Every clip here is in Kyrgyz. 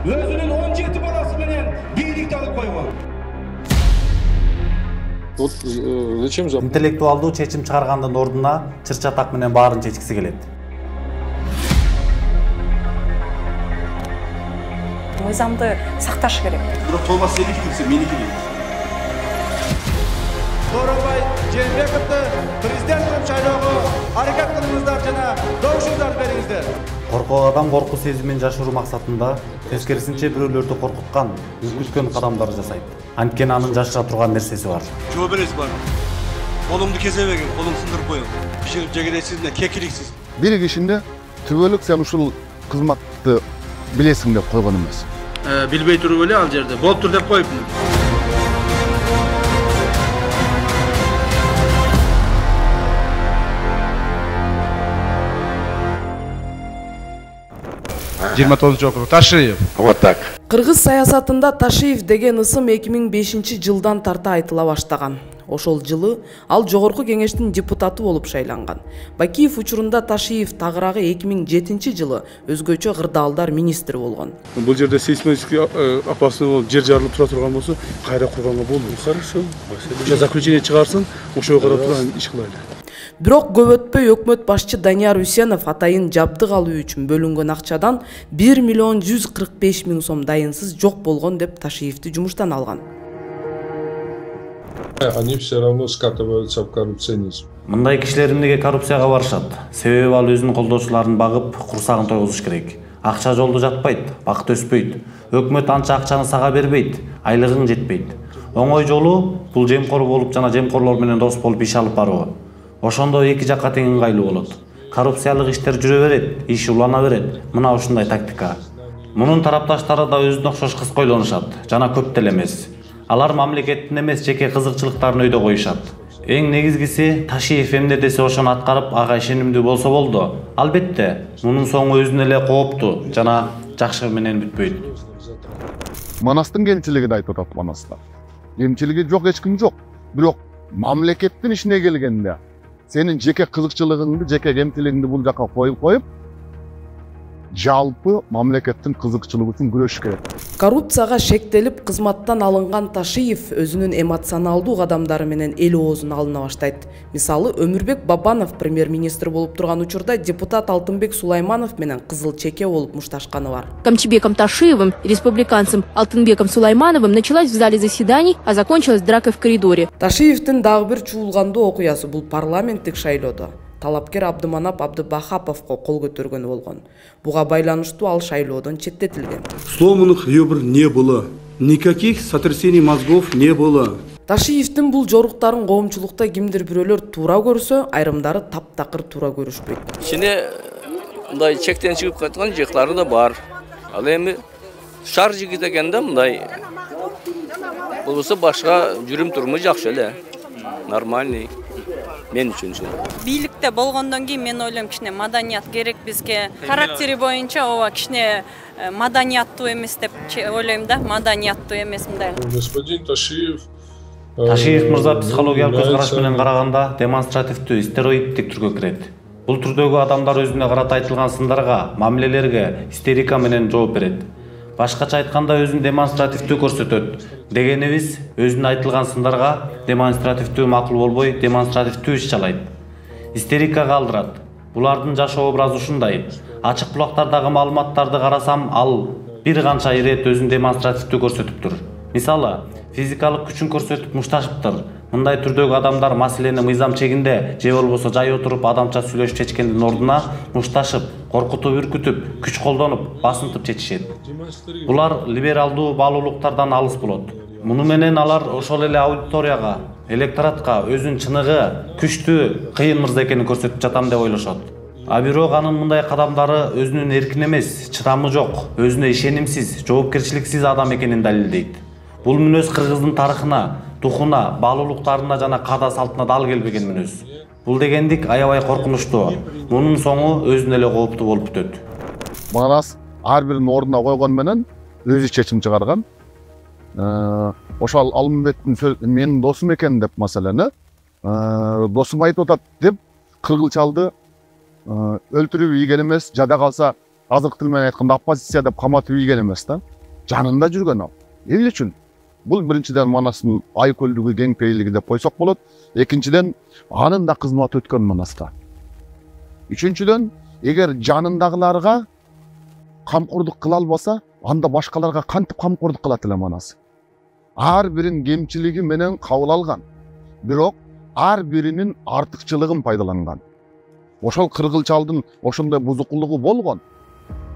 Özünün 17 balası menен бийликти алып койгон. Вот зачем за... Интеллектуалдуу чечим чыгаргандын ордуна чыр-чатак менен баарын чечкиси келет. Мыйзамды сакташ керек. Бирок Томас сеники кимсе, меники дейт. Сооронбай Жээнбековду президент кылып шайлоого аракет кылыңыздар жана добушуңдарды бериңиздер. Коркок адам корку сезимин жашыруу максатында тескерисинче бирөөлөрдү коркуткан, үркүткөн кадамдар жасайт. Анткени анын жашыра турган нерсеси бар. Жооп бересиз бар. Колуңду кезебегин, колуңду сындырып коюң. Биширип жегересиз да кекиликсиз. Бир кишинде түбөлүк сен ушул кызматты билесиң деп койгон эмес. Билбей туруп эле ал жерде болуптур деп коюптмун. Ташиев. Вот так. Кыргыз саясатында Ташиев деген ысым 2005 жылдан тарта айтыла баштаган. Ошол жылы ал жогорку кеңештин депутаты болуп шайланган. Бакиев учурунда Ташиев тагыраагы 2007 жылы өзгөчө кырдаалдар министри болгон. Бул жерде сейсмический опасный болуп жер жарылып тура турган болсо, кайра курганга болду. Хорошо. Заключение чыгарсын, ошого карап иш кылайлы. Бирок көп өтпөй өкмөт башчы Данияр Үсенов атайын жабдык алуу үчүн бөлүнгөн акчадан 1 миллион 145 миң сом дайынсыз жок болгон деп Ташиевди жумуштан алган. Они все равно скатываются в коррупционизм. Мындай кишилер эмнеге коррупцияга барышат? Себеби ал өзүнүн колдоочуларын багып, курсагын тойгузуш керек. Акча жолдо жатпайт, бакыт өспөйт. Өкмөт анча акчаны сага бербейт, айлыгың жетпейт. Оңой жолу бул жемкор болуп жана жемкорлор менен дос болуп иш алып баруу. Ошондо эки жакка тең ыңгайлуу болот. Коррупциялык иштер жүрө берет, иш улана берет. Мына ушундай тактика. Мунун тарапташтары да өзүнө окшош кыз койлонушат, жана көп деле эмес. Алар мамлекеттин эмес жеке кызыкчылыктарын өйдө коюшат. Эң негизгиси Ташиев эмне десе ошону аткарып ага ишенимдүү болсо болду. Албетте, мунун соңу өзүнө эле кооптуу жана жакшы менен бүтпөйт. Манастын кемчилиги да айтып атат Манаста. Кемчилиги жок, эч ким жок. Бирок мамлекеттин ишине келгенде сенин жеке кызыкчылыгыңды, жеке кемчилигиңди бул жакка коюп, жалпы мамлекеттин кызыкчылыгы үчүн күрөш керек. Коррупцияга шектелип кызматтан алынган Ташиев өзүнүн эмоционалдуу кадамдары менен эл оозун алына баштайт. Мисалы, Өмүрбек Бабанов премьер-министр болуп турган учурда депутат Алтынбек Сулайманов менен кызыл чеке болуп мушташканы бар. Камчибеком Ташиевым и республиканцем Алтынбеком Сулаймановым началась в зале заседаний, а закончилась дракой в коридоре. Ташиевдин дагы бир чуулгандуу окуясы бул парламенттик шайлоодо. Талапкер Абдыманап Абдыбахаповго кол көтөргөн болгон. Буга байланыштуу ал шайлоодон четтетилген. Сломанных ребр не было. Никаких сотрясений мозгов не было. Ташиевдин бул жоруктарын коомчулукта кимдир бирөөлөр туура көрсө, айрымдары таптакыр туура көрүшпөйт. Ичине мындай чектен чыгып кеткен жыктары да бар. Ал эми шар жигит экенде мындай болсо башка жүрүм турму жакшы эле. Нормальный. Мен үчүн. Бийликте болгондон кийин мен ойлойм кичине маданият керек бизге. Характери боюнча ооба кичине маданияттуу эмес деп ойлойм да, маданияттуу эмес мындай. Господин Ташиев мырза психологиялык көз караш менен караганда демонстративдүү, стереотиптик түргө кирет. Бул түрдөгү адамдар өзүнө карата айтылган сындарга, мамилелерге истерика менен жооп берет. Башкача айтканда өзүн демонстративдүү көрсөтөт. Дегенибиз өзүнө айтылган сындарга демонстративдүү макул болбой, демонстративдүү иш чалайт. Истерикага алдырат. Булардын жашоо образы ушундай. Ачык булактардагы маалыматтарды карасам, ал бир канча ирет өзүн демонстративдүү көрсөтүптүр. Мисалы, физикалык күчүн көрсөтүп мушташыптыр. Мындай түрдөгү адамдар маселени мыйзам чегинде же болбосо жай отуруп адамча сүйлөшүп чечкендин ордуна мушташып, коркутуп, үркүтүп, күч колдонуп, басынтып чечишет. Булар либералдуу баалуулуктардан алыс болот. Муну менен алар ошол эле аудиторияга, электоратка өзүн чыныгы, күчтүү, кыйын мырза экенин көрсөтүп жатам деп ойлошот. А бирок анын мындай кадамдары өзүнүн эркин эмес, чыдамы жок, өзүнө ишенимсиз, жоопкерчиликсиз адам экенин далилдейт. Бул мүнөз кыргыздын тарыхына, духуна, баалуулуктарына жана каада салтына дал келбеген мүнөз. Бул дегендик аябай коркунучтуу. Мунун соңу өзүнө эле кооптуу болуп бүтөт. Манас ар биринин ордуна койгон менен өзү чечим чыгарган. Ошол Алмамбеттин менин досум экен деп маселени досум айтып атат деп кыргылчалды өлтүрүп ийген эмес, жада калса азыркы тил менен айтканда оппозиция деп каматып ийген эмес да. жанында жүрген ал. Эмне үчүн? Бул биринчиден Манастын айкөлдүгү, кеңпейлиги деп койсок болот. Экинчиден, анын да кызматы өткөн Манаста. Үчүнчүдөн, эгер жанындагыларга камкордук кыла албаса, анда башкаларга кантип камкордук кылат эле Манас? Ар бирин кемчилиги менен кабыл алган. Бирок ар биринин артыкчылыгын пайдаланган. Ошол кыргылчалдын ошондой бузукулугу болгон.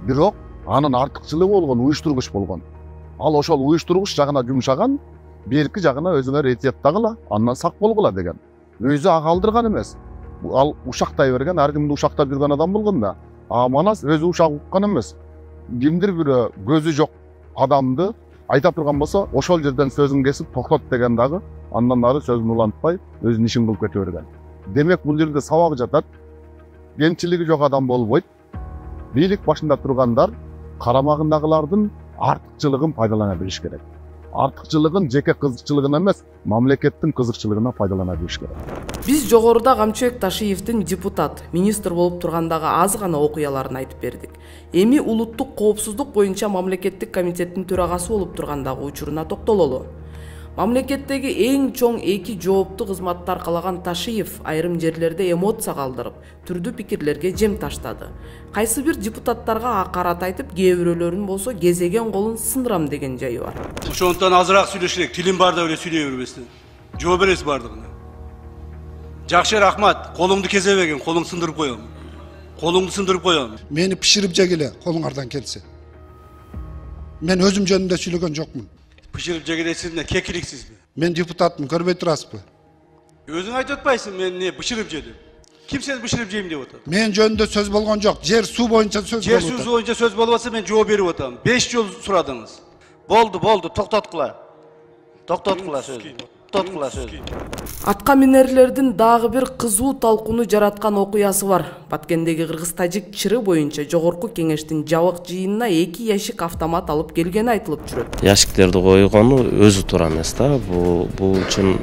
Бирок анын артыкчылыгы болгон, уюштургуч болгон. Ал ошол уюштургуч жагына жумшаган, берки жагына өзүңөр этият тагыла, андан сак болгула деген. Өзү ага алдырган эмес. Ал ушактай берген, ар кимди ушактап жүргөн адам болгон да. Манас өзү ушак уккан эмес. Кимдир бирөө көзү жок адамды айта турган болсо, ошол жерден сөзүн кесип токтот деген дагы, андан ары сөзүн улантпай, өзүнүн ишин кылып кете берген. Демек бул жерде сабак жатат. Кемчилиги жок адам болбойт. Бийлик башында тургандар карамагындагылардын артыкчылыгын пайдалана билиш керек. Артыкчылыгын жеке кызыкчылыгына эмес, мамлекеттин кызыкчылыгына пайдалана билиш керек. Биз жогоруда Камчыбек Ташиевдин депутат, министр болуп тургандагы аз гана окуяларын айтып бердик. Эми улуттук коопсуздук боюнча мамлекеттик комитеттин төрагасы болуп тургандагы учуруна токтололу. Мамлекеттеги эң чоң эки жоопту кызматты аркалаган Ташиев айрым жерлерде эмоция калтырып, түрдүү пикирлерге жем таштады. Кайсы бир депутаттарга акарат айтып, кээ бирөөлөрүн болсо кезеген колун сындырам деген жайы бар. Ошондон азыраак сүйлөшүрөк, тилим бар да эле сүйлөй бербестен. Жооп бересиз бардыгына. Жакшы, рахмат. Колуңду кезебеген, колуң сындырып коем. Колуңду сындырып коем. Мени пиширип жегиле, колуңардан келсе. Мен өзүм жөнүндө сүйлөгөн жокмун. Пиширип жегилесизби, кекиликсизби? Мен депутатмын, көрбөй турасызбы? Өзүң айтып атпайсың, мен не пиширип жедим. Ким сени пиширип жейм деп атат? Мен жөнүндө сөз болгон жок. Жер суу боюнча сөз болуп атат. Жер суу боюнча сөз болуп атса, мен жооп берип атам. 5 жол сурадыңыз. Болду, токтоткула. Токтоткула сөздү. Токтоткула сөздү. Атка минерлердин дагы бир кызуу талкууну жараткан окуясы бар. Баткендеги кыргыз-тажик чыры боюнча жогорку кеңештин жабык жыйынына 2 яшик автомат алып келгени айтылып жүрөт. Яшиктерди койгону өзү туура эмес да. Бул үчүн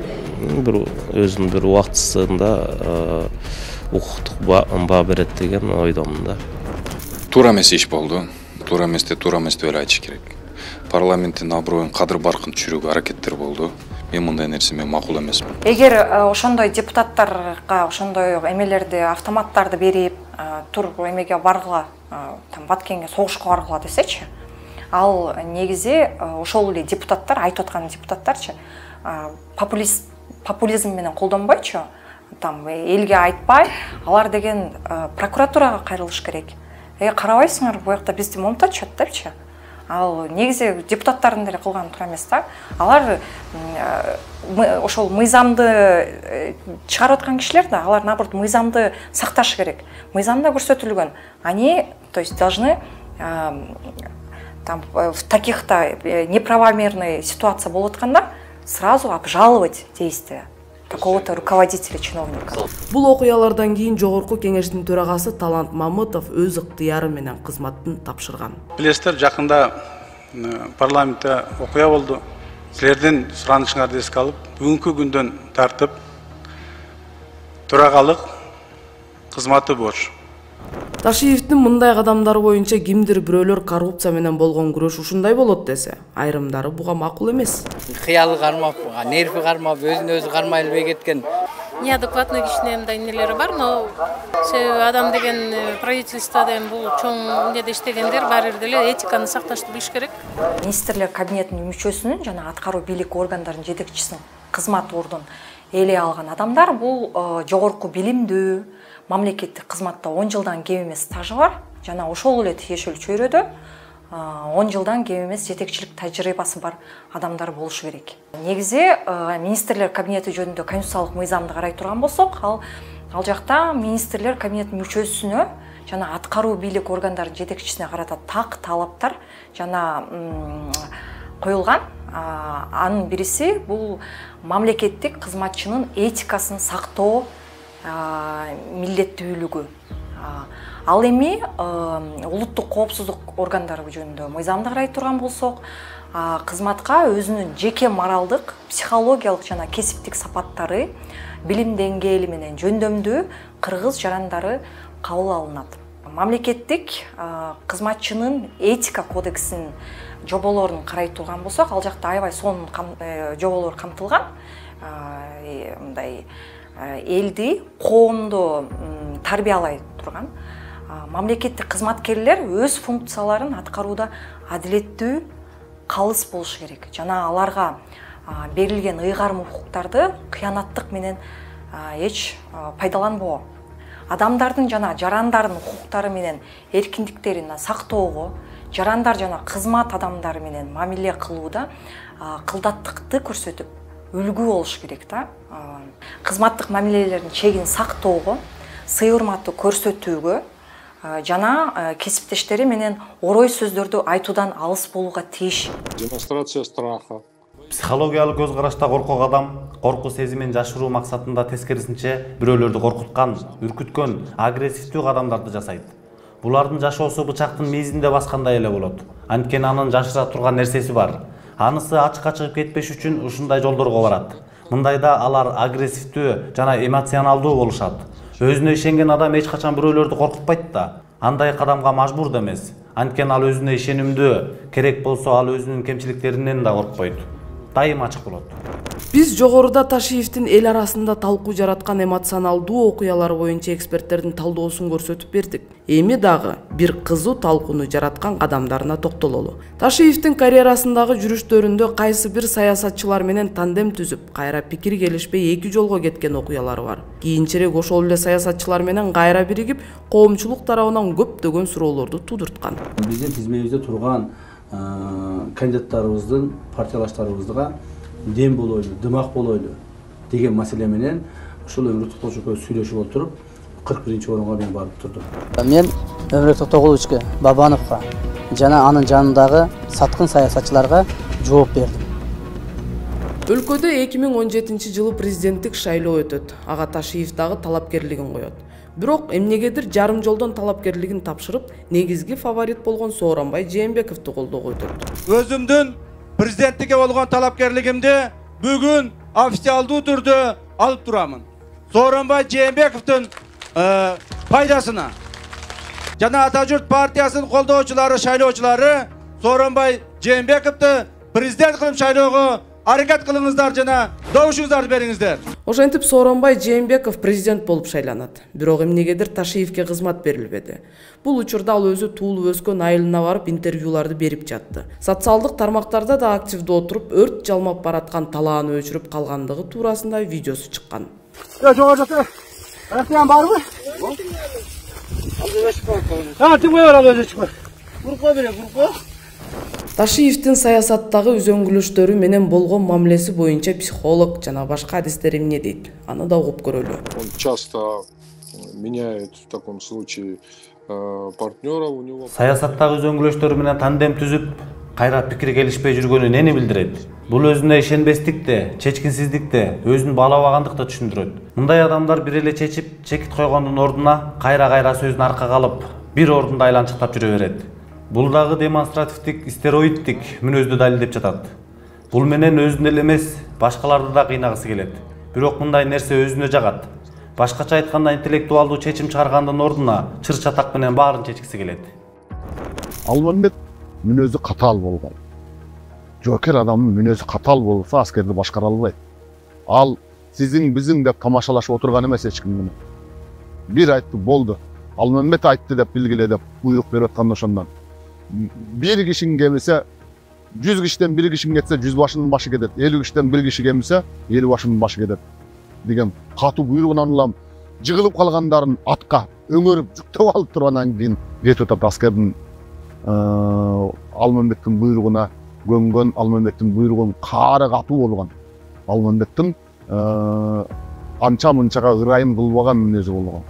бир өзүнүн бир убактысында укуктук баа берет деген ойдомун да. Туура эмес иш болду. Туура эмес деп эле айтыш керек. Парламенттин аброюн кадыр баркын түшүрүүгө аракеттер болду. Мен мындай нерсеме макул эмесмин. Эгер ошондой депутаттарга ошондой эмелерди, автоматтарды берип, тур эмеге баргыла, Баткенге согушка баргыла десечи, ал негизи ошол эле депутаттар, айтып аткан депутаттарчы, популизм менен колдонбойчу, элге айтпай, алар деген прокуратурага кайрылыш керек. Карабайсыңар, буякта бизди момточот депчи. Ал негизи депутаттардын деле кылганы туура эмес да. Алар ошол мыйзамды чыгарып аткан кишилер да, алар наоборот мыйзамды сакташы керек. Мыйзамда көрсөтүлгөн. Они, то есть, должны в таких-то неправомерной ситуации болуп атканда сразу обжаловать действия какого-то руководителя, чиновника. Бул окуялардан кийин жогорку кеңештин төрагасы Талант Мамытов өз ыктыяры менен кызматтын тапшырган. Билесиздер, жакында парламентте окуя болду. Силердин суранышыңарды эске алып, бүгүнкү күндөн тартып төрагалык кызматы бош. Ташиевдин мындай кадамдары боюнча кимдир бирөөлөр коррупция менен болгон күрөш ушундай болот десе, айрымдары буга макул эмес. Кыялы кармап, нерви кармап, өзүн-өзү кармай элбей кеткен. Неадекватный кишинин мындай нелери бар, но адам деген правительстводон бул чоң эмнеде иштегендер баары бир деле этиканы сакташты билиш керек. Министрлер кабинетинин мүчөсүнүн жана аткаруу бийлик органдарынын жетекчисинин кызмат ордун эле алган адамдар бул жогорку билимдүү, мамлекеттик кызматта 10 жылдан кем эмес стажы бар, жана ошол эле тиешелүү чөйрөдө 10 жылдан кем эмес жетекчилик тажрыйбасы бар адамдар болушу керек. Негизи министрлер кабинети жөнүндө конституциялык мыйзамды карай турган болсок, ал жакта министрлер кабинетинин мүчөсүнө жана аткаруу бийлик органдарынын жетекчисине карата так талаптар жана коюлган. Анын бириси бул мамлекеттик кызматчынын этикасын сактоо милдеттүүлүгү. Ал эми улуттук коопсуздук органдары жөнүндө мыйзамды карай турган болсок, кызматка өзүнүн жеке моралдык, психологиялык жана кесиптик сапаттары, билим деңгээли менен жөндөмдүү кыргыз жарандары кабыл алынат. Мамлекеттик кызматчынын этика кодексинин жоболорун карай турган болсок, ал жакта аябай сонун жоболор камтылган. Мындай элди, коомду тарбиялай турган мамлекеттик кызматкерлер өз функцияларын аткарууда адилеттүү, калыс болуш керек. Жана аларга берилген ыйгарым укуктарды кыянаттык менен эч пайдаланбоо. Адамдардын жана жарандардын укуктары менен эркиндиктерин сактоого, жарандар жана кызмат адамдары менен мамиле кылууда кылдаттыкты көрсөтүп, үлгү болуш керек да. Кызматтык мамилелердин чегин сактоого, сый урматты көрсөтүүгө жана кесиптештери менен орой сөздөрдү айтуудан алыс болууга тийиш. Демонстрация страха. Психологиялык көз карашта коркок адам корку сезимин жашыруу максатында тескерисинче бирөөлөрдү коркуткан, үркүткөн, агрессивдүү кадамдарды жасайт. Булардын жашоосу бычактын мезинде баскандай эле болот. Анткени анын жашыра турган нерсеси бар. Анысы ачыкка чыгып кетпеш үчүн ушундай жолдорго барат. Мындайда алар агрессивдүү жана эмоционалдуу болушат. Өзүнө ишенген адам эч качан бирөөлөрдү коркутпайт да. Андай кадамга мажбур да эмес. Анткени ал өзүнө ишенимдүү, керек болсо ал өзүнүн кемчиликтеринен да коркпойт. Дайым ачык болот. Биз жогоруда Ташиевдин эл арасында талкуу жараткан эмоционалдуу окуялары боюнча эксперттердин талдоосун көрсөтүп бердик. Эми дагы бир кызуу талкууну жараткан кадамдарына токтололу. Ташиевдин карьерасындагы жүрүштөрүндө кайсы бир саясатчылар менен тандем түзүп, кайра пикир келишпей эки жолго кеткен окуялары бар. Кийинчерээк ошол эле саясатчылар менен кайра биригип, коомчулук тарабынан көптөгөн суроолорду тудурткан. Биздин тизмебизде турган кандидаттарыбыздын, партиялаштарыбызга дем болойлу, дымак болойлу деген маселе менен ушул Өмүрбек Токтогуловичке сүйлөшүп отуруп 41-орунга мен барып турдум. Мен Өмүрбек Токтогуловичке, Бабановго жана анын жанындагы саткын саясатчыларга жооп бердим. Өлкөдө 2017-жылы президенттик шайлоо өтөт. Ага Ташиев дагы талапкерлигин коёт. Бирок эмнегедир жарым жолдон талапкерлигин тапшырып, негизги фаворит болгон Сооронбай Жээнбековду колдоого өтөт. Өзүмдүн президенттикке болгон талапкерлигимди бүгүн официалдуу түрдө алып турамын. Сооронбай Жээнбековдун пайдасына жана Ата журт партиясынын колдоочулары, шайлоочулары Сооронбай Жээнбековду президент кылып шайлоого аракет кылыңыздар жана добушуңуздарды бериңиздер. Ошентип Сооронбай Жээнбеков президент болуп шайланат. Бирок эмнегедир Ташиевке кызмат берилбеди. Бул учурда ал өзү туулуп өскөн айылына барып интервьюларды берип жатты. Социалдык тармактарда да активдүү отуруп, өрт жалмап бараткан талааны өчүрүп калгандыгы туурасында видеосу чыккан. Жогоруда аяктан барбы? Тим коёр ал өзү чыкпайт. Бурко бере, бурко. Ташиевдин саясаттагы үзөңгүлүштөрү менен болгон мамилеси боюнча психолог жана башка адистер эмне дейт? Аны да угуп көрөлү. Он часто меняет в таком случае партнера у него. Саясаттагы үзөңгүлүштөрү менен тандем түзүп, кайра пикир келишпей жүргөнү эмнени билдирет? Бул өзүнө ишенбестикти, чечкинсиздикти, өзүн баалабагандыкты түшүндүрөт. Мындай адамдар бир эле чечип, чекит койгондун ордуна кайра сөзүн аркага алып, бир ордунда айланчыктап жүрө берет. Бул дагы демонстративдик, стероиддик мүнөздү далилдеп жатат. Бул менен өзүн эле эмес, башкаларды да кыйнагысы келет. Бирок мындай нерсе өзүнө жагат. Башкача айтканда интеллектуалдуу чечим чыгаргандын ордуна чыр чатак менен баарын чечкиси келет. Алмамбет мүнөзү катаал болгон. Жокер адамдын мүнөзү катаал болсо аскерди башкара албайт. Ал сизин биздин деп тамашалашып отурган эмес эч ким менен. Бир айтты болду. Алмамбет айтты деп билгиле деп буйрук берип аткан ошондон. Bir kişinin gelirse 100 kişiden bir kişinin getse 100 başının başı gider. 50 kişiden bir kişi gelirse 50 başının başı gider. Degen katı buyruğundan ulam jığılıp kalganların atka öngörüp жүктөп alıp turgandan keyin Vetotap askerдің Алмамбеттің buyruğuna göngen, Алмамбеттің buyruğun kara katı olgan. Алмамбеттің ança-mınçaga ырайым кылбаган мүнөзү болгон.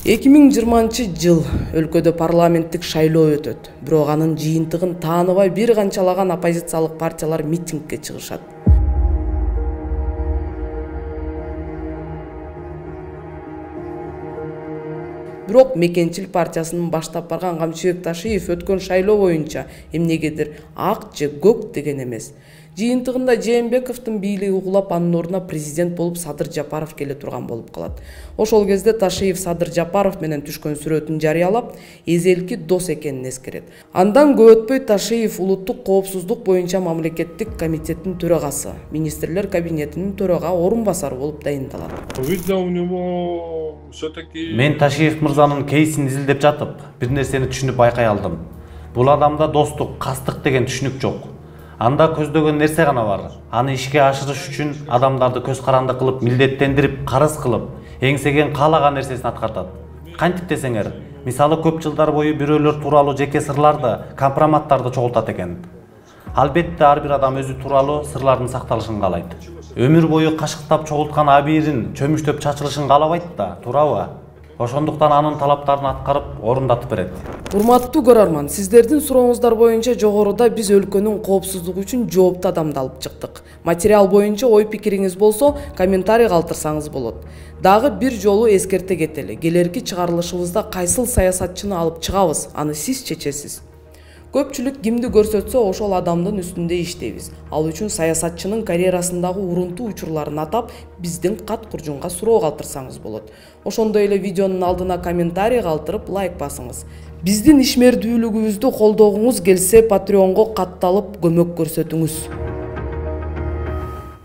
2020-жыл өлкөдө парламенттик шайлоо өтөт. Бирок анын жыйынтыгын тааныбай бир канчалаган оппозициялык партиялар митингге чыгышат. Бирок Мекенчил партиясынын баштап барган Камчыбек Ташиев өткөн шайлоо боюнча эмнегедир ак же көк деген эмес. Жыйынтыгында Жээнбековдун бийлиги угулап анын ордуна президент болуп Садыр Жапаров келе турган болуп калат. Ошол кезде Ташиев Садыр Жапаров менен түшкөн сүрөтүн жарыялап, эзелки дос экенин эскерет. Андан көп өтпөй Ташиев улуттук коопсуздук боюнча мамлекеттик комитеттин төрагасы, министрлер кабинетинин төрага орун басары болуп дайындалат. Видно, у него все-таки... Мен Ташиев мырзанын кейсин изилдеп жатып, бир нерсени түшүнүп байкай алдым. Бул адамда достук, кастык деген түшүнүк жок. Анда көздөгөн нерсе гана бар. Аны ишке ашырыш үчүн адамдарды көз каранды кылып, милдеттендирип, карыз кылып, эңсеген каалаган нерсесин аткартат. Кантип десеңер, мисалы көп жылдар бою бирөөлөр тууралуу жеке сырларды, компроматтарды чогултат экен. Албетте ар бир адам өзү тууралуу сырлардын сакталышын каалайт. Өмүр бою кашыктап чогулткан абийирин чөмүштөп чачылышын каалабайт да, туурабы? Ошондуктан анын талаптарын аткарып, орундатып берет. Урматтуу көрөрман, сиздердин сурооңуздар боюнча жогоруда биз өлкөнүн коопсуздугу үчүн жоопту адамды алып чыктык. Материал боюнча ой пикириңиз болсо, комментарий калтырсаңыз болот. Дагы бир жолу эскерте кетели. Келерки чыгарылышыбызда кайсыл саясатчыны алып чыгабыз, аны сиз чечесиз. Көпчүлүк кимди көрсөтсө ошол адамдын үстүндө иштейбиз. Ал үчүн саясатчынын карьерасындагы урунтуу учурларын атап, биздин кат куржунга суроо калтырсаңыз болот. Ошондой эле видеонун алдына комментарий калтырып, лайк басыңыз. Биздин ишмердүүлүгүбүздү колдогуңуз келсе, Patreonго катталып көмөк көрсөтүңүз.